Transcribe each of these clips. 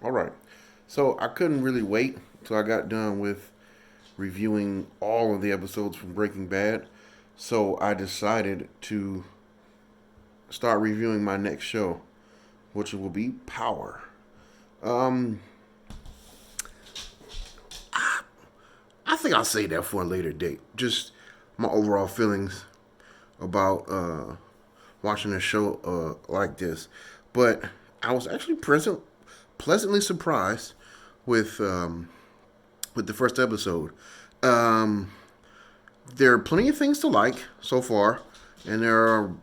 All right. So I couldn't really wait till I got done with reviewing all of the episodes from Breaking Bad. So I decided to start reviewing my next show, which will be Power. Um, I think I'll say that for a later date. Just my overall feelings about watching a show like this. But I was actually pleasantly surprised with with the first episode. Um, there are plenty of things to like so far, and there are.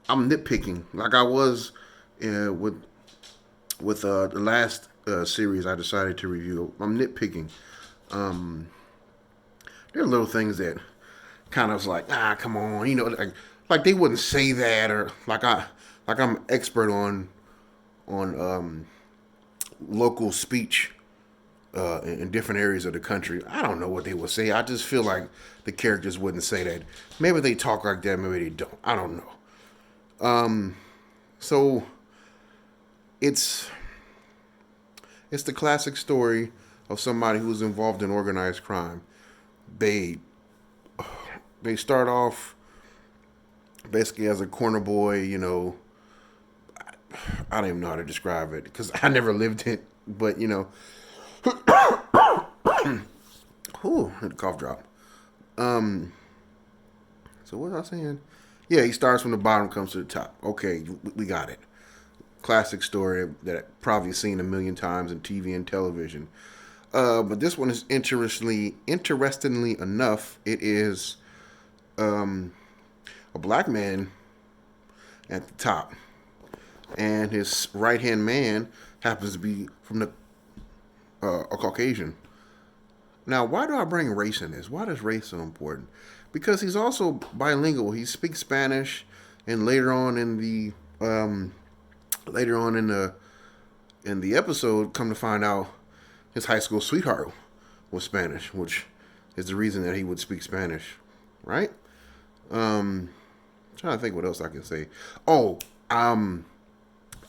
I'm nitpicking like I was with the last series I decided to review. I'm nitpicking. Um, there are little things that kind of was like, come on, like they wouldn't say that, or like I'm expert on local speech in different areas of the country. I don't know what they would say. I just feel like the characters wouldn't say that. Maybe they talk like that. Maybe they don't. I don't know. So it's it's the classic story of somebody who's involved in organized crime. They they start off basically as a corner boy. I don't even know how to describe it because I never lived it. But whew, had a cough drop. Um, so what was I saying? Yeah, he starts from the bottom, comes to the top. Okay, we got it. Classic story that I've probably seen a million times in TV and television. But this one is interestingly enough, it is um, a black man at the top, and his right hand man happens to be from the a Caucasian. Now, why do I bring race in this? Why is race so important? Because he's also bilingual. He speaks Spanish, and um, later on in the episode, come to find out his high school sweetheart was Spanish, which is the reason that he would speak Spanish, right? Um, Trying to think what else I can say. Oh,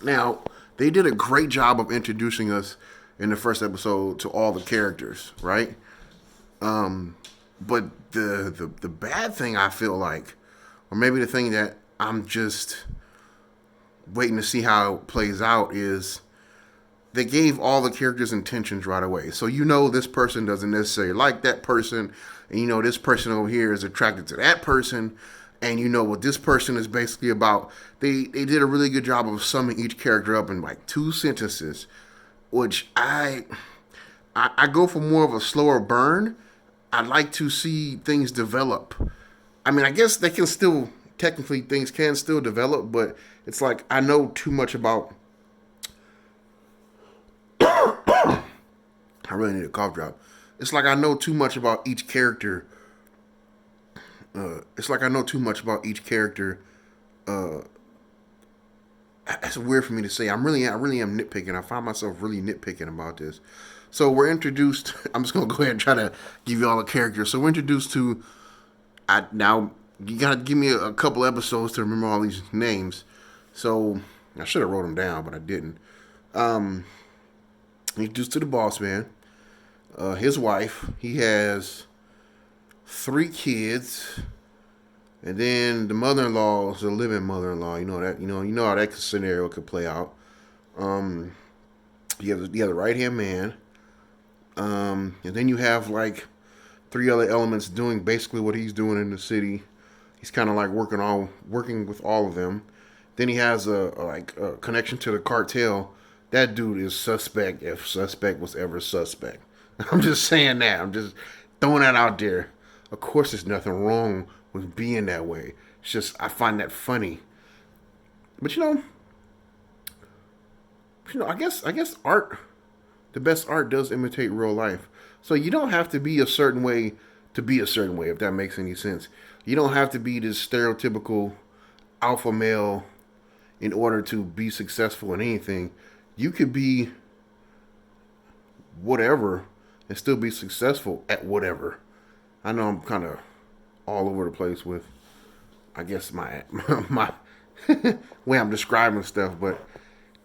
now they did a great job of introducing us in the first episode to all the characters, right? But the bad thing I feel like, or maybe the thing that I'm just waiting to see how it plays out is they gave all the characters intentions right away. So this person doesn't necessarily like that person, and this person over here is attracted to that person, and what this person is basically about. They did a really good job of summing each character up in like two sentences, which I go for more of a slower burn. I like to see things develop. I mean, I guess they can still technically things can still develop, but it's like I know too much about. I really need a cough drop. It's like I know too much about each character. It's like I know too much about each character. Uh, it's weird for me to say. I really am nitpicking. I find myself really nitpicking about this. So we're introduced. I'm just gonna go ahead and try to give you all the characters. So we're introduced to. Now you gotta give me a couple episodes to remember all these names. So I should have wrote them down, but I didn't. Um, Introduced to the boss man, his wife. He has three kids, and then the mother-in-law is a living mother-in-law. You know that. You know how that scenario could play out. Um, you have the right hand man, and then you have like three other elements doing basically what he's doing in the city. He's kind of like working with all of them. Then he has a connection to the cartel. That dude is suspect if suspect was ever suspect. I'm just saying that. I'm just throwing that out there. Of course, there's nothing wrong with being that way. It's just I find that funny. But I guess art, the best art does imitate real life. So you don't have to be a certain way to be a certain way, if that makes any sense. You don't have to be this stereotypical alpha male in order to be successful in anything. You could be whatever and still be successful at whatever. I know I'm kind of all over the place with, I guess, my my way I'm describing stuff, but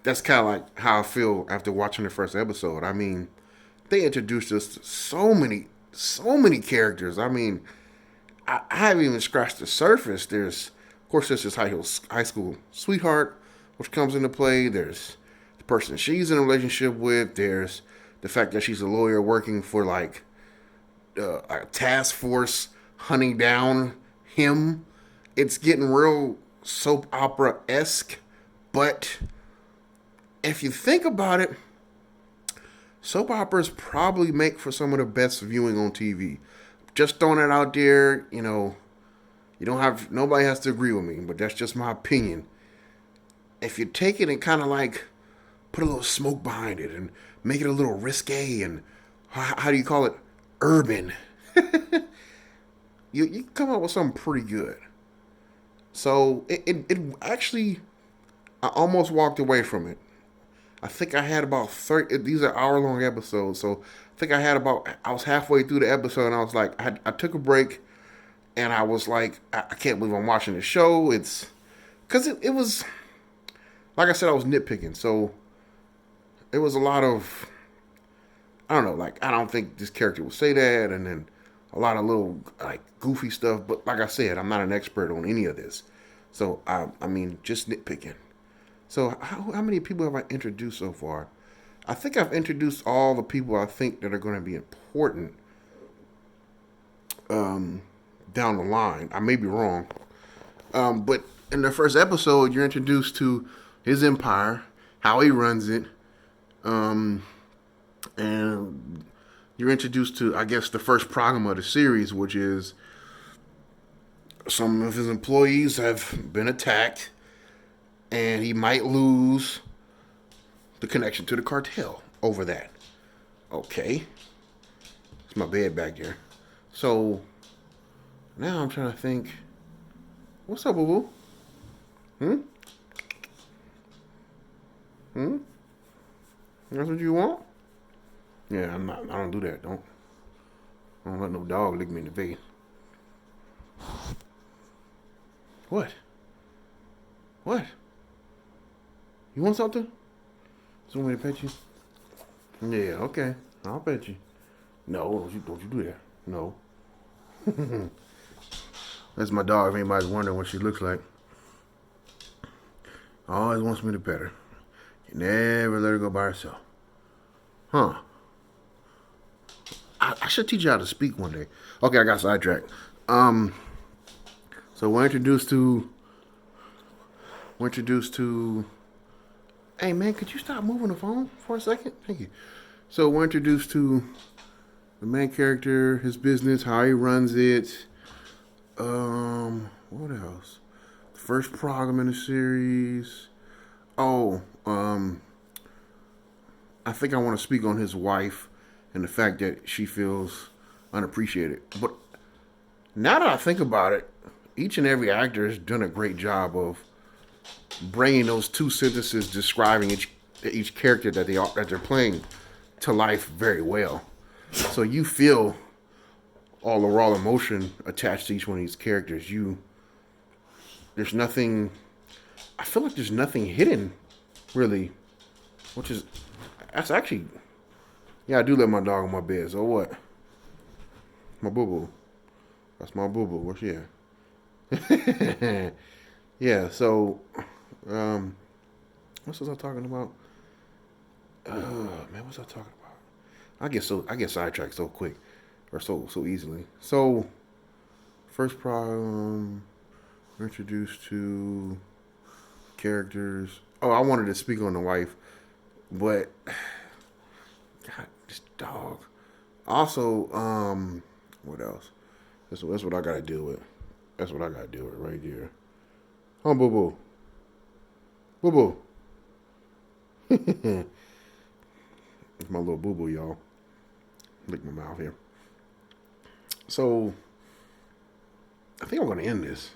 that's kind of like how I feel after watching the first episode. I mean, they introduced us to so many characters. I mean, I haven't even scratched the surface. Of course, there's this high school sweetheart, which comes into play. There's the person she's in a relationship with. There's the fact that she's a lawyer working for like a task force hunting down him. It's getting real soap opera esque, but if you think about it, soap operas probably make for some of the best viewing on TV. Just throwing it out there, you don't have nobody has to agree with me, but that's just my opinion. If you take it and kind of like put a little smoke behind it and make it a little risque and how do you call it, urban, you come up with something pretty good. So it actually, I almost walked away from it. I think I had about 30. These are hour-long episodes, so I think I was halfway through the episode, and I was like, I took a break, and I was like, I can't believe I'm watching the show. It's because it was, like I said, I was nitpicking, so it was a lot of, I don't know, like I don't think this character would say that, and then a lot of little like goofy stuff. But like I said, I'm not an expert on any of this, so I mean, just nitpicking. So how many people have I introduced so far? I think I've introduced all the people I think that are going to be important down the line. I may be wrong, but in the first episode, you're introduced to his empire, how he runs it, and you're introduced to, I guess, the first problem of the series, which is some of his employees have been attacked, and he might lose the connection to the cartel over that. Okay. It's my bed back there. So now I'm trying to think. What's up, boo boo? That's what you want? Yeah, I'm not. I don't do that. I don't let no dog lick me in the face. What? What? You want something? Want me to pet you? Yeah, okay. I'll pet you. No, don't you do that. No. That's my dog, if anybody's wondering what she looks like. Always wants me to pet her. You never let her go by herself. Huh. I should teach you how to speak one day. Okay, I got sidetracked. So we're introduced to hey man, could you stop moving the phone for a second? Thank you. So we're introduced to the main character, his business, how he runs it. What else? The first problem in the series. Oh, I think I want to speak on his wife and the fact that she feels unappreciated. But now that I think about it, each and every actor has done a great job of bringing those two sentences describing each character that they're playing to life very well. So you feel all the raw emotion attached to each one of these characters. There's nothing. I feel like there's nothing hidden, really, which is that's actually. Yeah, I do let my dog in my bed. So what? My boo boo. That's my boo boo. Where's she at? Yeah. So, what was I talking about? Man, what was I talking about? I get sidetracked so quick, or so easily. So, first problem, we're introduced to characters. Oh, I wanted to speak on the wife, but God, this dog. Also, what else? That's what I gotta deal with. That's what I gotta deal with right here. Oh, boo boo. Boo boo. It's my little boo boo, y'all. Lick my mouth here. So, I think I'm gonna end this.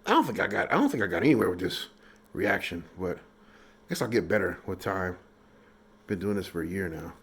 I don't think I got anywhere with this reaction, but I guess I'll get better with time. Been doing this for a year now.